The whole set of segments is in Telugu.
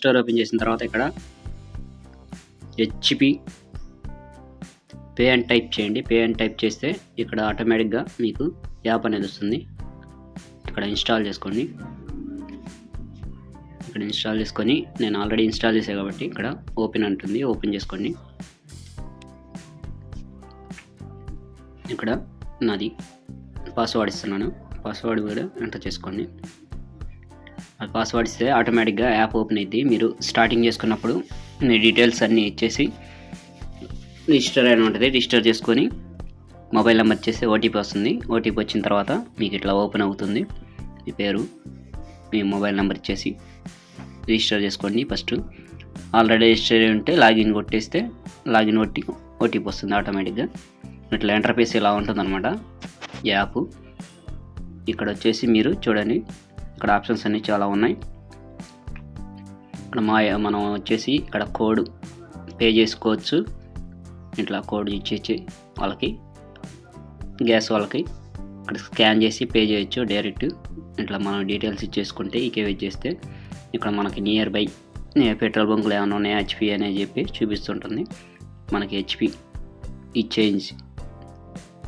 స్టోర్ ఓపెన్ చేసిన తర్వాత ఇక్కడ హెచ్పి పే అని టైప్ చేయండి. పే అని టైప్ చేస్తే ఇక్కడ ఆటోమేటిక్గా మీకు యాప్ అనేది వస్తుంది. ఇక్కడ ఇన్స్టాల్ చేసుకోండి. ఇక్కడ ఇన్స్టాల్ చేసుకొని నేను ఆల్రెడీ ఇన్స్టాల్ చేసాను కాబట్టి ఇక్కడ ఓపెన్ అంటుంది, ఓపెన్ చేసుకోండి. ఇక్కడ నాది పాస్వర్డ్ ఇస్తున్నాను, పాస్వర్డ్ కూడా ఎంటర్ చేసుకోండి. ఆ పాస్వర్డ్ ఇస్తే ఆటోమేటిక్గా యాప్ ఓపెన్ అయింది. మీరు స్టార్టింగ్ చేసుకున్నప్పుడు మీ డీటెయిల్స్ అన్నీ ఇచ్చేసి రిజిస్టర్ అయిన ఉంటుంది. రిజిస్టర్ చేసుకొని మొబైల్ నెంబర్ ఇచ్చేసి ఓటీపీ వస్తుంది. ఓటీపీ వచ్చిన తర్వాత మీకు ఇట్లా ఓపెన్ అవుతుంది. మీ పేరు, మీ మొబైల్ నెంబర్ ఇచ్చేసి రిజిస్టర్ చేసుకోండి. ఫస్ట్ ఆల్రెడీ రిజిస్టర్ అయి ఉంటే లాగిన్ కొట్టేస్తే లాగిన్ ఓటీపీ వస్తుంది ఆటోమేటిక్గా. ఇట్లా ఇంటర్ఫేస్ ఇలా ఉంటుందన్నమాట యాప్. ఇక్కడ వచ్చేసి మీరు చూడండి, ఇక్కడ ఆప్షన్స్ అన్నీ చాలా ఉన్నాయి. ఇక్కడ మనం వచ్చేసి ఇక్కడ కోడ్ పే చేసుకోవచ్చు. ఇట్లా కోడ్ ఇచ్చేసి వాళ్ళకి, గ్యాస్ వాళ్ళకి ఇక్కడ స్కాన్ చేసి పే చేయొచ్చు డైరెక్ట్. ఇట్లా మనం డీటెయిల్స్ ఇచ్చేసుకుంటే ఈకేవై చేస్తే ఇక్కడ మనకి నియర్ బై పెట్రోల్ బంకులు ఏమైనా ఉన్నాయి హెచ్పి అని చెప్పి చూపిస్తుంటుంది. మనకి హెచ్పి ఈ చేంజ్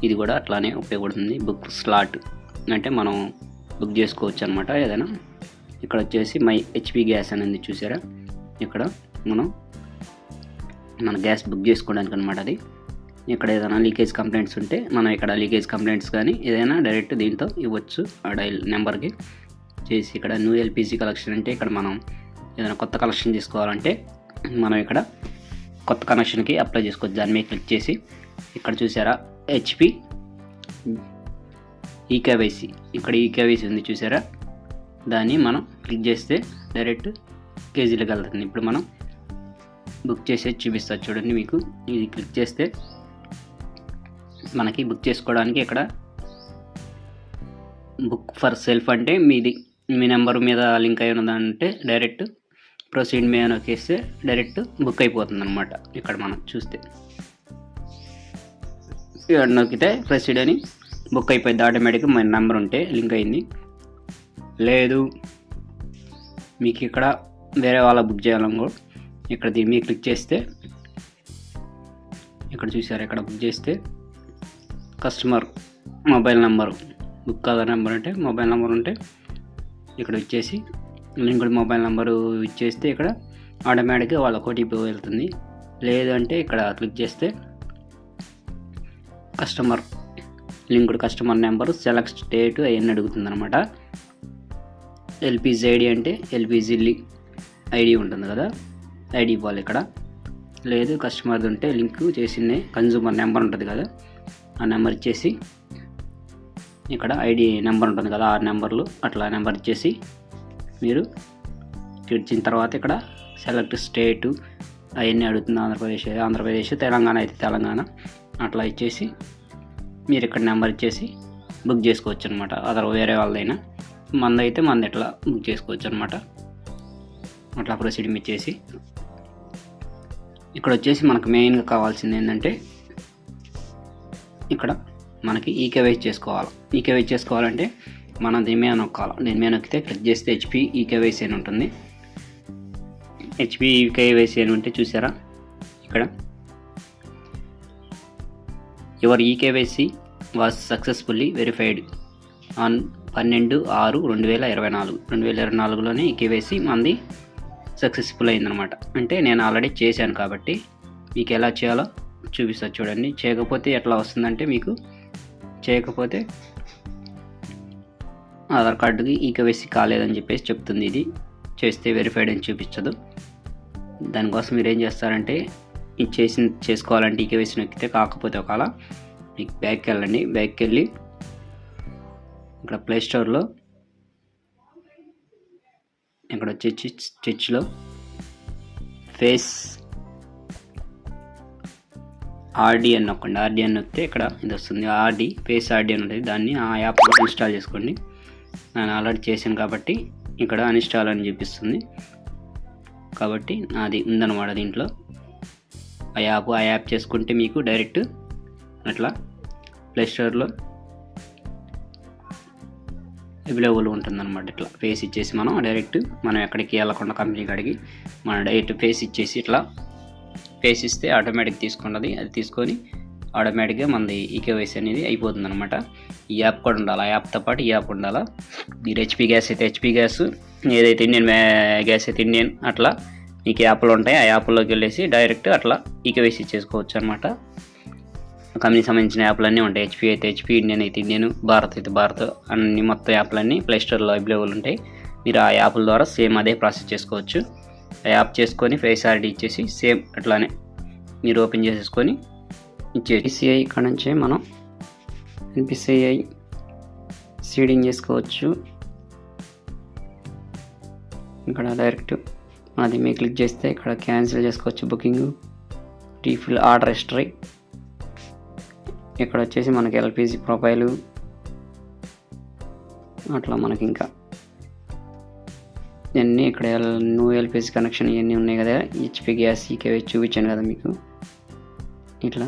ఇది కూడా అట్లానే ఉపయోగపడుతుంది. బుక్ స్లాట్ అంటే మనం బుక్ చేసుకోవచ్చు అనమాట ఏదైనా. ఇక్కడ వచ్చేసి మై హెచ్పి గ్యాస్ అనేది చూసారా, ఇక్కడ మన గ్యాస్ బుక్ చేసుకోవడానికి అనమాట అది. ఇక్కడ ఏదైనా లీకేజ్ కంప్లైంట్స్ ఉంటే మనం ఇక్కడ లీకేజ్ కంప్లైంట్స్ కానీ ఏదైనా డైరెక్ట్ దీంతో ఇవ్వచ్చు ఆ డైల్ నెంబర్కి చేసి. ఇక్కడ న్యూ ఎల్పిజి కలెక్షన్ అంటే ఇక్కడ మనం ఏదైనా కొత్త కలెక్షన్ తీసుకోవాలంటే మనం ఇక్కడ కొత్త కనెక్షన్కి అప్లై చేసుకోవచ్చు. దాని మీద క్లిక్ చేసి ఇక్కడ చూసారా హెచ్పి ఈకేవైసీ, ఇక్కడ ఈకేవైసీ ఉంది చూసారా, దాన్ని మనం క్లిక్ చేస్తే డైరెక్ట్ కేజీలోకి వెళ్తుంది. ఇప్పుడు మనం బుక్ చేసేది చూపిస్తుంది చూడండి మీకు. ఇది క్లిక్ చేస్తే మనకి బుక్ చేసుకోవడానికి ఇక్కడ బుక్ ఫర్ సెల్ఫ్ అంటే మీ నెంబర్ మీద లింక్ అయి ఉన్నదంటే డైరెక్ట్ ప్రొసీడ్ మీద నొక్కేస్తే డైరెక్ట్ బుక్ అయిపోతుంది అనమాట. ఇక్కడ మనం చూస్తే ఇక్కడ నొక్కితే ప్రొసీడ్ అని బుక్ అయిపోయింది ఆటోమేటిక్గా. మన నెంబర్ ఉంటే లింక్ అయింది. లేదు మీకు ఇక్కడ వేరే వాళ్ళ బుక్ చేయాలనుకో ఇక్కడ దీని మీద క్లిక్ చేస్తే ఇక్కడ చూసారు, ఇక్కడ బుక్ చేస్తే కస్టమర్ మొబైల్ నెంబరు బుక్ కాదా నెంబర్ అంటే మొబైల్ నెంబర్ ఉంటే ఇక్కడ వచ్చేసి లింక్డ్ మొబైల్ నెంబరు ఇచ్చేస్తే ఇక్కడ ఆటోమేటిక్గా వాళ్ళకి ఓటీపీ వెళ్తుంది. లేదంటే ఇక్కడ క్లిక్ చేస్తే linked customer number select state అవన్నీ అడుగుతుంది అనమాట. ఎల్పిజి ఐడి అంటే ఎల్పిజి ఐడి ఉంటుంది కదా, ఐడి ఇవ్వాలి ఇక్కడ. లేదు కస్టమర్ది ఉంటే లింక్ చేసిందే కన్జ్యూమర్ నెంబర్ ఉంటుంది కదా, ఆ నెంబర్ ఇచ్చేసి ఇక్కడ ఐడి నెంబర్ ఉంటుంది కదా, 6 నెంబర్లు అట్లా నెంబర్ ఇచ్చేసి మీరు ఇచ్చిన తర్వాత ఇక్కడ సెలెక్ట్ స్టేటు అవన్నీ అడుగుతుంది. ఆంధ్రప్రదేశ్, తెలంగాణ అయితే తెలంగాణ అట్లా ఇచ్చేసి మీరు ఇక్కడ నెంబర్ ఇచ్చేసి బుక్ చేసుకోవచ్చు అనమాట. వేరే వాళ్ళదైనా మందైతే ఇట్లా బుక్ చేసుకోవచ్చు అనమాట. అట్లా ప్రొసీడ్ ఇచ్చేసి ఇక్కడ వచ్చేసి మనకు మెయిన్గా కావాల్సింది ఏంటంటే ఇక్కడ మనకి ఈకేవై చేసుకోవాలి. ఈకేవై చేసుకోవాలంటే మనం దీని మీద నొక్కాలి. దీని మీద నొక్కితే క్లిక్ చేస్తే హెచ్పి ఈకేవైసీ అని ఉంటుంది. హెచ్పి ఈకేవైసీ అని ఉంటే చూసారా, ఇక్కడ your eKYC was successfully verified on 12/6/2024. 2024లోనే ఈకేవైసీ మంది సక్సెస్ఫుల్ అయిందనమాట. అంటే నేను ఆల్రెడీ చేశాను కాబట్టి మీకు ఎలా చేయాలో చూపిస్తా చూడండి. చేయకపోతే ఎట్లా వస్తుందంటే మీకు చేయకపోతే ఆధార్ కార్డుకి ఈకేవైసీ కాలేదని చెప్పేసి చెప్తుంది. ఇది చేస్తే వెరిఫైడ్ అని చూపించదు. దానికోసం మీరు ఏం చేస్తారంటే ఇది చేసుకోవాలంటే ఈకేవైసీ నొక్కితే కాకపోతే ఒకవేళ మీకు బ్యాక్కి వెళ్ళండి. బ్యాక్కి వెళ్ళి ఇక్కడ ప్లే స్టోర్లో ఇక్కడ వచ్చి స్టిచ్లో ఫేస్ ఆర్డీ అని నొక్కండి. ఆర్డీ అని నొక్కితే ఇక్కడ ఇది వస్తుంది, ఫేస్ ఆర్డీ అని ఉంటుంది. దాన్ని ఆ యాప్లో ఇన్స్టాల్ చేసుకోండి. నేను ఆల్రెడీ చేశాను కాబట్టి ఇక్కడ అన్ఇన్స్టాల్ అని చూపిస్తుంది. కాబట్టి అది ఉందన్నమాట దీంట్లో ఆ యాప్ చేసుకుంటే మీకు డైరెక్ట్ అట్లా ప్లే స్టోర్లో అవైలబుల్ ఉంటుందన్నమాట. ఇట్లా ఫేస్ ఇచ్చేసి మనం ఎక్కడికి వెళ్ళకుండా కంపెనీ కాడికి మనం డైరెక్ట్ ఫేస్ ఇచ్చేసి ఇట్లా ఫేస్ ఇస్తే ఆటోమేటిక్ తీసుకున్నది, అది తీసుకొని ఆటోమేటిక్గా మనది ఈకేవైసీ అనేది అయిపోతుంది అనమాట. ఈ యాప్ కూడా ఉండాలి, ఆ యాప్తో పాటు ఈ యాప్ ఉండాలా. మీరు హెచ్పి గ్యాస్ అయితే హెచ్పి గ్యాస్, ఏదైతే ఇండియన్ గ్యాస్ అయితే ఇండియన్, అట్లా మీకు యాప్లు ఉంటాయి. ఆ యాప్లోకి వెళ్ళేసి డైరెక్ట్ అట్లా ఈకేవైసీ చేసుకోవచ్చు అనమాట. కంపెనీకి సంబంధించిన యాప్లన్నీ ఉంటాయి. హెచ్పి అయితే హెచ్పి, ఇండియన్ అయితే ఇండియన్, భారత్ అయితే భారత్, అన్ని మొత్తం యాప్లన్నీ ప్లేస్టోర్లో అవైలబుల్ ఉంటాయి. మీరు ఆ యాప్ల ద్వారా సేమ్ అదే ప్రాసెస్ చేసుకోవచ్చు. ఆ యాప్ చేసుకొని ఫేస్ ఆర్డీ ఇచ్చేసి సేమ్ అట్లానే మీరు ఓపెన్ చేసేసుకొని ఇచ్చేసి సిఐ ఇక్కడ నుంచి మనం ఎన్పిసిఐ సీడింగ్ చేసుకోవచ్చు. ఇక్కడ డైరెక్ట్ అది మీరు క్లిక్ చేస్తే ఇక్కడ క్యాన్సిల్ చేసుకోవచ్చు బుకింగ్, రీఫిల్, ఆర్డర్ హిస్టరీ. ఇక్కడ వచ్చేసి మనకి ఎల్పిజి ప్రొఫైలు, అట్లా మనకి ఇంకా ఇవన్నీ ఇక్కడ న్యూ ఎల్పిజి కనెక్షన్ ఇవన్నీ ఉన్నాయి కదా. హెచ్పి గ్యాస్ ఈకేవై చూపించాను కదా మీకు, ఇట్లా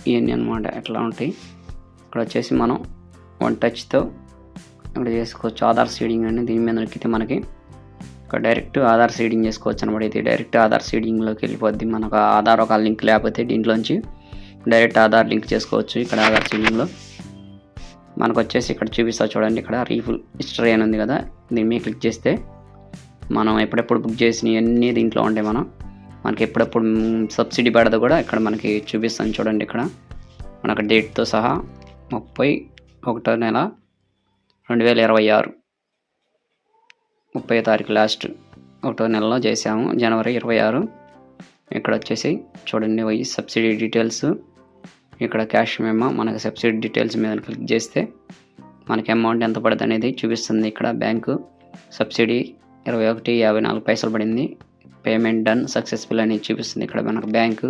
ఇవన్నీ అనమాట ఎట్లా ఉంటాయి. ఇక్కడ వచ్చేసి మనం వన్ టచ్తో ఇక్కడ చేసుకోవచ్చు. ఆధార్ సీడింగ్ అని దీని మీద నొక్కితే మనకి ఇక్కడ డైరెక్ట్ ఆధార్ సీడింగ్ చేసుకోవచ్చు అనమాట. ఇది డైరెక్ట్ ఆధార్ సీడింగ్లోకి వెళ్ళిపోద్ది. మనకు ఆధార్ ఒక లింక్ లేకపోతే దీంట్లోంచి డైరెక్ట్ ఆధార్ లింక్ చేసుకోవచ్చు. ఇక్కడ ఆధార్ సీడింగ్లో మనకు వచ్చేసి ఇక్కడ చూపిస్తా చూడండి, ఇక్కడ రీఫుల్ హిస్టరీ అని ఉంది కదా, దీని మీద క్లిక్ చేస్తే మనం ఎప్పుడెప్పుడు బుక్ చేసినవన్నీ దీంట్లో ఉంటాయి. మనకి ఎప్పుడెప్పుడు సబ్సిడీ పడదో కూడా ఇక్కడ మనకి చూపిస్తాను చూడండి. ఇక్కడ మనకు డేట్తో సహా 31/1/2026 30వ తారీఖు లాస్ట్ 1వ నెలలో చేసాము, జనవరి 26. ఇక్కడ వచ్చేసి చూడండి వై సబ్సిడీ డీటెయిల్స్, ఇక్కడ క్యాష్ మెమో. మనకి సబ్సిడీ డీటెయిల్స్ మీద క్లిక్ చేస్తే మనకి అమౌంట్ ఎంత పడుతుంది అనేది చూపిస్తుంది. ఇక్కడ బ్యాంకు సబ్సిడీ 21.54 పడింది, పేమెంట్ డన్ సక్సెస్ఫుల్ అని చూపిస్తుంది. ఇక్కడ మనకు బ్యాంకు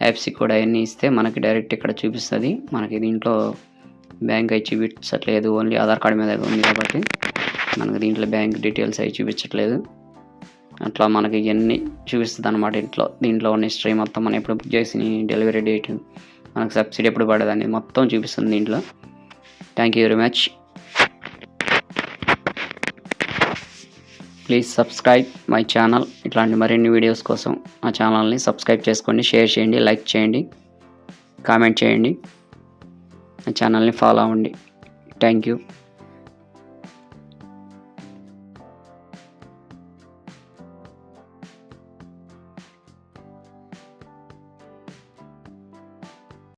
యాప్స్ కూడా అవన్నీ ఇస్తే మనకి డైరెక్ట్ ఇక్కడ చూపిస్తుంది. మనకి దీంట్లో బ్యాంక్ అవి చూపించట్లేదు, ఓన్లీ ఆధార్ కార్డు మీద ఉంది కాబట్టి మనకి దీంట్లో బ్యాంక్ డీటెయిల్స్ అవి చూపించట్లేదు. అట్లా మనకి ఇవన్నీ చూపిస్తుంది అనమాట. దీంట్లో ఉన్న హిస్టరీ మొత్తం మనం ఎప్పుడు బుక్ చేసిన డెలివరీ డేట్, మనకు సబ్సిడీ ఎప్పుడు పడదని మొత్తం చూపిస్తుంది దీంట్లో. Thank you very much. Please subscribe my channel. ఇట్లాంటి మరిన్ని వీడియోస్ కోసం మా ఛానల్ని సబ్స్క్రైబ్ చేసుకోండి, షేర్ చేయండి, లైక్ చేయండి, కామెంట్ చేయండి, మా ఛానల్ని ఫాలో అవ్వండి. Thank you.